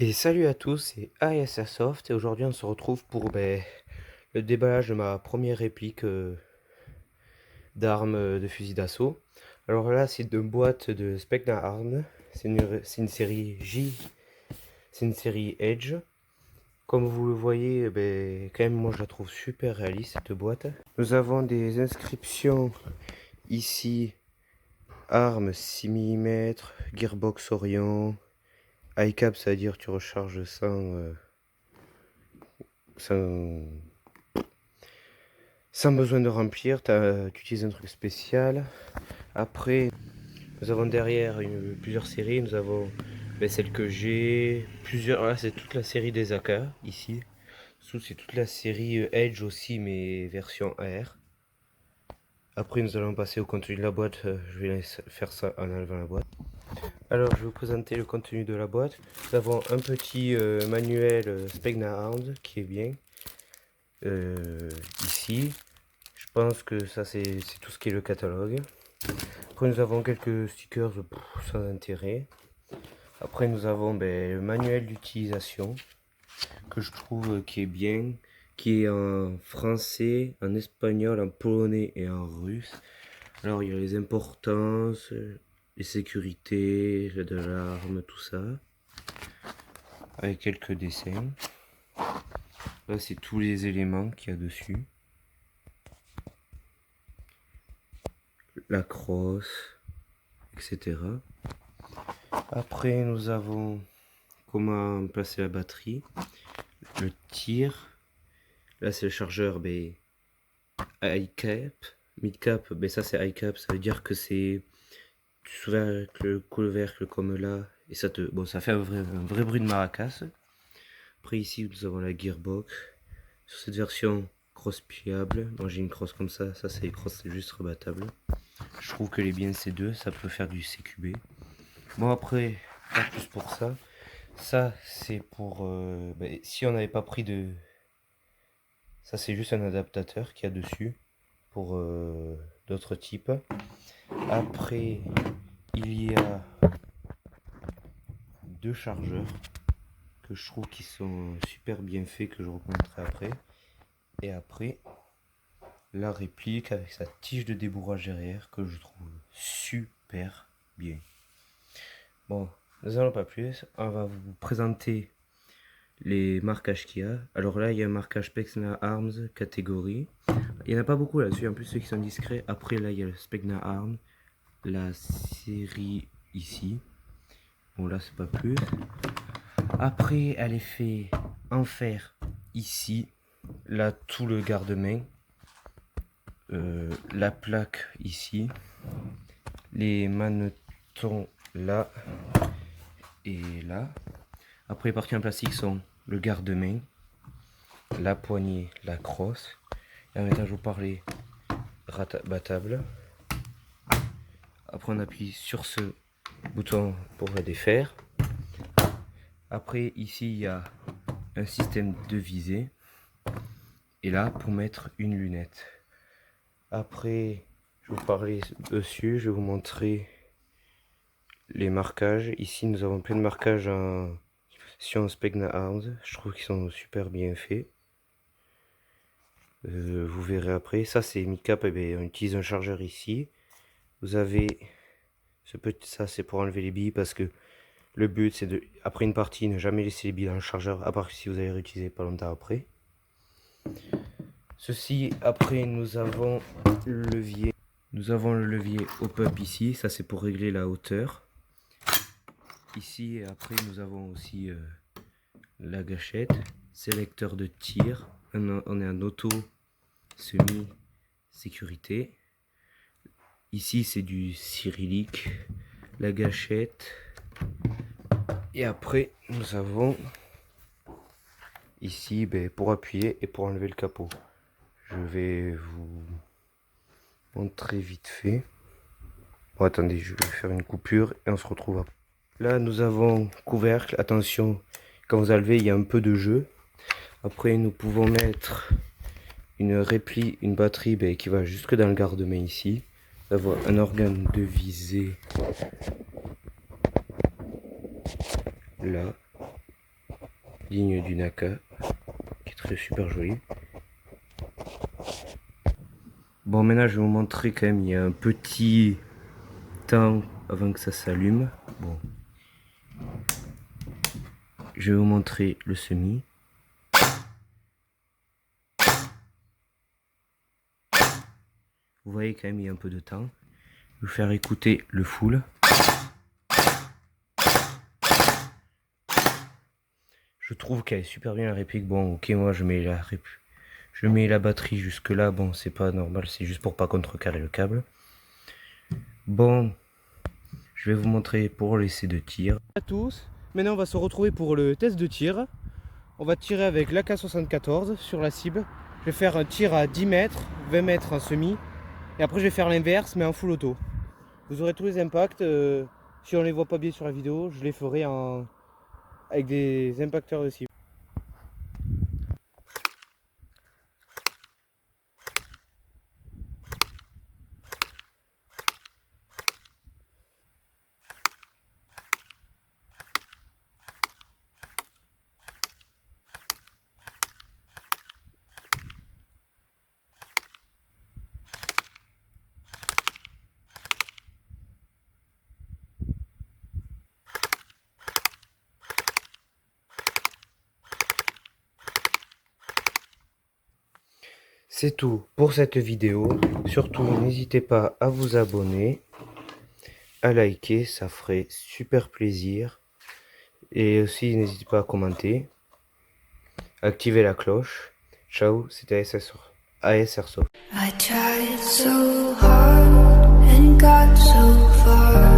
Et salut à tous, c'est Airsoft et aujourd'hui on se retrouve pour le déballage de ma première réplique d'armes de fusil d'assaut. Alors là c'est une boîte de Specna Arms, c'est une série c'est une série Edge. Comme vous le voyez, quand même moi je la trouve super réaliste cette boîte. Nous avons des inscriptions ici, armes 6 mm, Gearbox Orion, ICAP ça veut dire tu recharges sans besoin de remplir, tu utilises un truc spécial. Après, nous avons derrière plusieurs séries. Nous avons celle que j'ai, plusieurs. Là, c'est toute la série des AK ici. C'est toute la série Edge aussi, mais version AR. Après, nous allons passer au contenu de la boîte. Je vais faire ça en enlevant la boîte. Alors, je vais vous présenter le contenu de la boîte. Nous avons un petit manuel Specna Arms qui est bien. Ici, je pense que ça c'est tout ce qui est le catalogue. Après nous avons quelques stickers sans intérêt. Après nous avons le manuel d'utilisation que je trouve qui est bien, qui est en français, en espagnol, en polonais et en russe. Alors il y a les importances, les sécurités de l'arme, tout ça, avec quelques dessins. Là c'est tous les éléments qu'il y a dessus. La crosse, etc. Après, nous avons comment placer la batterie, le tir. Là, c'est le chargeur high-cap, mid-cap. Ça, c'est high-cap. Ça veut dire que c'est. Tu soulèves avec le couvercle comme là. Et ça ça fait un vrai bruit de maracas. Après, ici, nous avons la gearbox. Sur cette version, crosse pliable. Moi, j'ai une crosse comme ça. Ça, c'est les crosses, c'est juste rebattable. Je trouve que les bien ces deux, ça peut faire du CQB. Bon après, pas plus pour ça. Ça c'est pour si on n'avait pas pris de. Ça c'est juste un adaptateur qu'il y a dessus pour d'autres types. Après il y a deux chargeurs que je trouve qui sont super bien faits, que je recommanderai après. Et après la réplique avec sa tige de débourrage derrière que je trouve super bien. Bon, nous allons pas plus, on va vous présenter les marquages qu'il y a. Alors là, il y a un marquage Specna Arms catégorie. Il n'y en a pas beaucoup là-dessus, en plus ceux qui sont discrets. Après là, il y a le Specna Arms, la série ici. Bon là, c'est pas plus. Après, elle est faite en fer ici. Là, tout le garde-main. La plaque ici. Les manetons là et là. Après, les parties en plastique sont le garde-main, la poignée, la crosse. Et maintenant, je vous parlais battable. Après, on appuie sur ce bouton pour la défaire. Après, ici, il y a un système de visée. Et là, pour mettre une lunette. Après, je vais vous parler dessus. Je vais vous montrer les marquages. Ici, nous avons plein de marquages en Specna Arms. Je trouve qu'ils sont super bien faits. Vous verrez après. Ça, c'est mid-cap. On utilise un chargeur ici. Vous avez ça, c'est pour enlever les billes parce que le but, c'est de, après une partie, ne jamais laisser les billes dans le chargeur, à part si vous allez réutiliser pas longtemps après. Ceci, après, nous avons le levier. Nous avons le levier hop-up ici. Ça, c'est pour régler la hauteur. Ici, et après, nous avons aussi la gâchette, sélecteur de tir. On est en auto semi-sécurité. Ici, c'est du cyrillique. La gâchette. Et après, nous avons ici pour appuyer et pour enlever le capot. Je vais vous montrer vite fait. Bon, attendez, je vais faire une coupure et on se retrouve après. Là, nous avons couvercle. Attention, quand vous enlevez, il y a un peu de jeu. Après, nous pouvons mettre une batterie qui va jusque dans le garde-main ici. D'avoir un organe de visée là. digne du Naka, qui est très super joli. Bon, maintenant je vais vous montrer quand même, il y a un petit temps avant que ça s'allume. Bon, je vais vous montrer le semis. Vous voyez quand même, il y a un peu de temps. Je vais vous faire écouter le full. Je trouve qu'elle est super bien la réplique. Bon, ok, moi je mets la batterie jusque là. Bon, c'est pas normal, c'est juste pour pas contrecarrer le câble. Bon, je vais vous montrer pour l'essai de tir. À tous, maintenant on va se retrouver pour le test de tir. On va tirer avec l'AK-74 sur la cible. Je vais faire un tir à 10 mètres, 20 mètres en semi. Et après je vais faire l'inverse mais en full auto. Vous aurez tous les impacts. Si on les voit pas bien sur la vidéo, je les ferai avec des impacteurs de cible. C'est tout pour cette vidéo. Surtout, n'hésitez pas à vous abonner, à liker, ça ferait super plaisir. Et aussi, n'hésitez pas à commenter, activer la cloche. Ciao, c'était ASR Soft. I tried so hard and got so far.